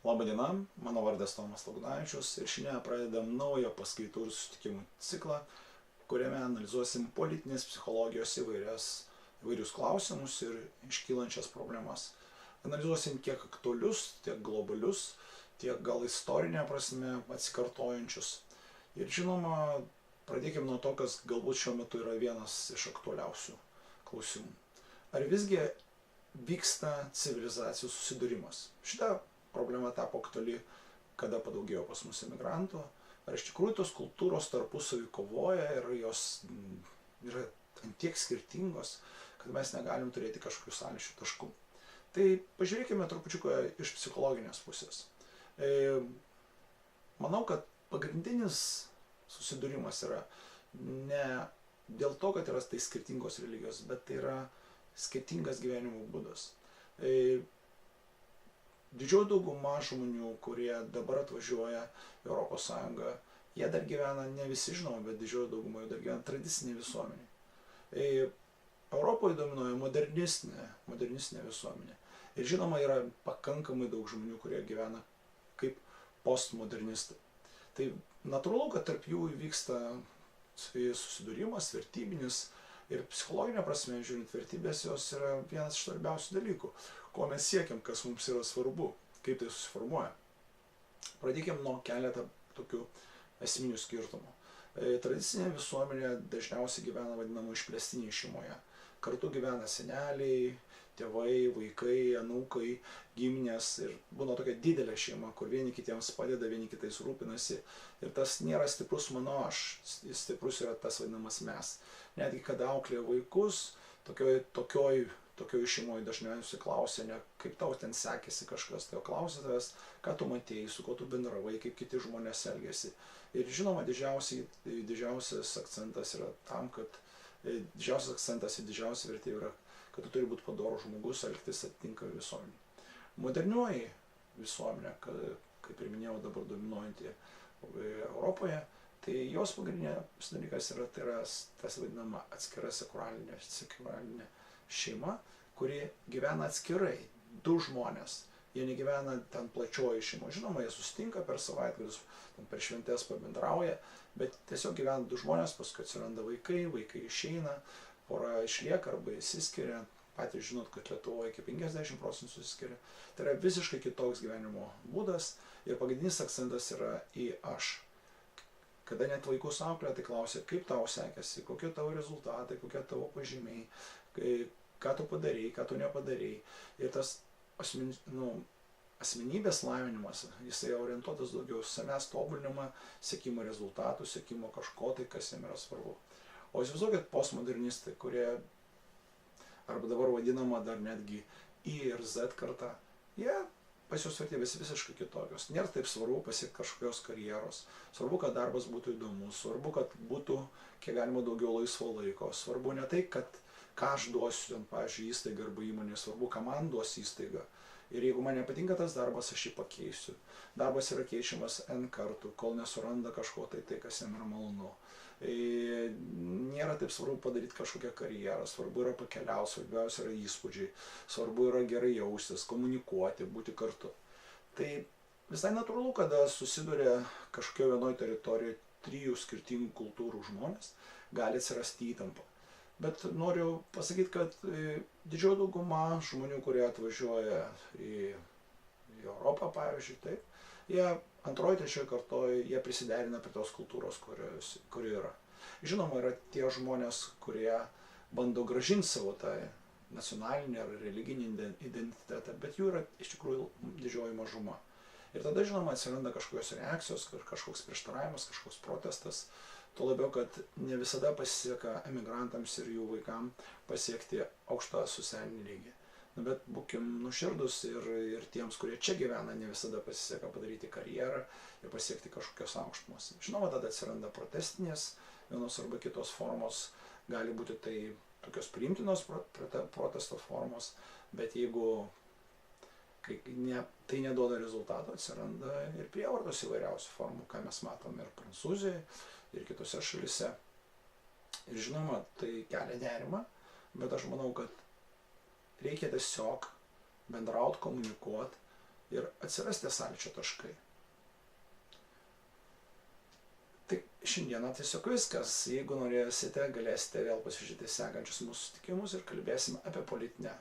Labadiena, mano vardas Tomas Lagūnavičius ir šiandien pradedam naują paskaitų ir susitikimų ciklą, kuriame analizuosim politinės psichologijos įvairius klausimus ir iškylančias problemas. Analizuosim tiek aktualius, tiek globalius, tiek gal istorinė prasme atsikartojančius. Ir žinoma, pradėkime nuo to, kas galbūt šiuo metu yra vienas iš aktualiausių klausimų. Ar visgi vyksta civilizacijų susidūrimas? Šitą problema tapo aktuali, kada padaugėjo pas mus emigrantų, ar iš tikrųjų tos kultūros tarpusavy kovoja ir jos yra tiek skirtingos, kad mes negalim turėti kažkokių sąlyčio taškų. Tai pažiūrėkime trupučiuką iš psichologinės pusės. Manau, kad pagrindinis susidūrimas yra ne dėl to, kad yra tai skirtingos religijos, bet tai yra skirtingas gyvenimo būdas. Didžioji dauguma žmonių, kurie dabar atvažiuoja į Europos Sąjungą, jie dar gyvena, ne visi žinoma, bet didžioji dauguma jų dar gyvena tradicinė visuomenė. Europoje dominuoja modernistinė visuomenė. Ir žinoma, yra pakankamai daug žmonių, kurie gyvena kaip postmodernistai. Tai natūralu, kad tarp jų vyksta susidūrimas, vertybinis ir psichologinė prasme, žiūrint vertybės, jos yra vienas iš svarbiausių dalykų. Ko mes siekiam, kas mums yra svarbu, kaip tai susiformuoja. Pradėkime nuo keletą tokių esminių skirtumų. Tradicinė visuomenė dažniausiai gyvena vadinamų išplėstinėje šeimoje. Kartu gyvena seneliai, tėvai, vaikai, anūkai, giminės ir būna tokia didelė šeima, kur vieni kitiems padeda, vieni kitais rūpinasi. Ir tas nėra stiprus mano aš, stiprus yra tas vadinamas mes. Netgi kada auklėja vaikus, tokioj šeimoje dažniausiai klausia ne kaip tau ten sekėsi kažkas, tai klausia tavęs, ką tu matėjai, su kuo tu bendravai, kaip kiti žmonės elgėsi. Ir žinoma, didžiausias akcentas yra tam, kad didžiausias akcentas ir didžiausia vertė yra, kad tu turi būti padorus žmogus, elgtis atitinkamai visuomenė. Modernioji visuomenė, kaip ir minėjau, dabar dominuojanti Europoje, tai jos pagrindinis dalykas yra tas vadinama atskira sekularinė šeima, kuri gyvena atskirai, du žmonės. Jie negyvena ten plačioji šeima. Žinoma, jie susitinka per savaitgalius, per šventes pabendrauja, bet tiesiog gyvena du žmonės, paskui atsiranda vaikai išeina, pora išlieka arba išsiskiria. Patys žinot, kad Lietuvoje iki 50% susiskiria. Tai yra visiškai kitoks gyvenimo būdas ir pagrindinis akcentas yra į aš. Kada net vaikus auklėja, tai klausia, kaip tau sekėsi, kokie tavo rezultatai, kokie tavo pažymiai, ką tu padarei, ką tu nepadarei. Ir tas asmenybės lavinimas, jisai orientuotas daugiau savęs tobulinimą, siekimo rezultatų, siekimo kažko tai, kas jam yra svarbu. O įsivaizduokit postmodernistai, kurie, arba dabar vadinama dar netgi I ir Z karta, jie pas juos vertybės visiškai kitokios. Nėra taip svarbu pasiekti kažkokios karjeros. Svarbu, kad darbas būtų įdomus, svarbu, kad būtų kiek galima daugiau laisvo laiko. Svarbu ne tai, ką aš duosiu, pavyzdžiui, įstaiga arba įmonė, svarbu, ką man duos įstaiga. Ir jeigu man nepatinka tas darbas, aš jį pakeisiu. Darbas yra keičiamas N kartų, kol nesuranda kažko tai, kas jam yra malonu. Nėra taip svarbu padaryti kažkokią karjerą, svarbu yra pakeliauti, svarbiausia yra įspūdžiai, svarbu yra gerai jaustis, komunikuoti, būti kartu. Tai visai natūralu, kada susiduria kažkokio vienoje teritorijoje 3 skirtingų kultūrų žmonės, gali atsirasti įtampa. Bet noriu pasakyti, kad didžioji dauguma žmonių, kurie atvažiuoja į Europą, pavyzdžiui, taip, jie antroji, trečioji kartoji, jie prisiderina prie tos kultūros, kuri yra. Žinoma, yra tie žmonės, kurie bando grąžinti savo tą nacionalinį ar religinį identitetą, bet jų yra iš tikrųjų didžioji mažuma. Ir tada, žinoma, atsiranda kažkokios reakcijos, kažkoks prieštaravimas, kažkoks protestas. Tuo labiau, kad ne visada pasiseka emigrantams ir jų vaikams pasiekti aukštą socialinį lygį. Bet būkim nuoširdūs ir tiems, kurie čia gyvena, ne visada pasiseka padaryti karjerą ir pasiekti kažkokios aukštumos. Žinoma, tada atsiranda protestinės vienos arba kitos formos, gali būti tai tokios priimtinos protesto formos, bet jeigu tai neduoda rezultato, atsiranda ir prievartos įvairiausių formų, ką mes matom ir Prancūzijoje, ir kitose šalise. Ir žinoma, tai kelia nerimą, bet aš manau, kad reikia tiesiog bendrauti, komunikuoti ir atsiras tie sąlyčio taškai. Tai šiandieną tiesiog viskas. Jeigu norėsite, galėsite vėl pasižiūrėti sekančius mūsų susitikimus ir kalbėsime apie politinę